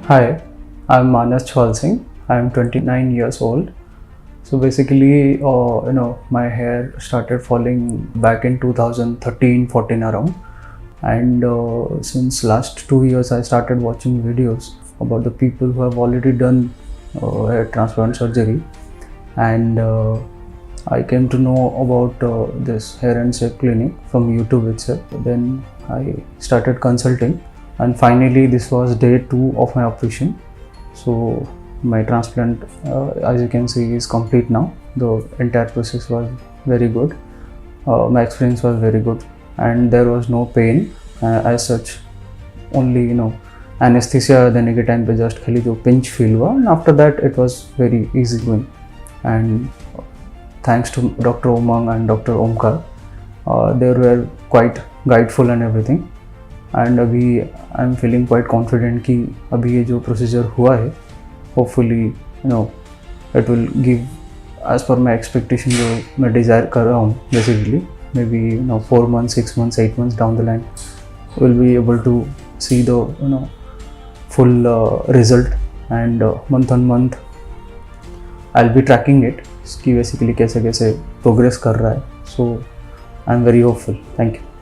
Hi, I'm Manas Chwal Singh. I'm 29 years old. So basically, my hair started falling back in 2013-14 around, and since last 2 years, I started watching videos about the people who have already done hair transplant surgery, and I came to know about this hair and shape clinic from YouTube itself. Then I started consulting, and finally this was day 2 of my operation. So my transplant, as you can see, is complete now. The entire process was very good. My experience was very good, and there was no pain as such. Only anesthesia देने के time पे just खाली जो pinch feel हुआ, and after that it was very easy going. And thanks to Dr. Umang and Dr. Omkar, they were quite guideful and everything. And अभी I'm feeling quite confident कि अभी ये जो procedure हुआ है, hopefully it will give as per my expectation जो मैं desire कर रहा हूँ. Basically maybe 4 months, 6 months, 8 months down the line we'll be able to see the full result, and month on month I'll be tracking it कि basically कैसे कैसे progress कर रहा है. So I'm very hopeful. Thank you.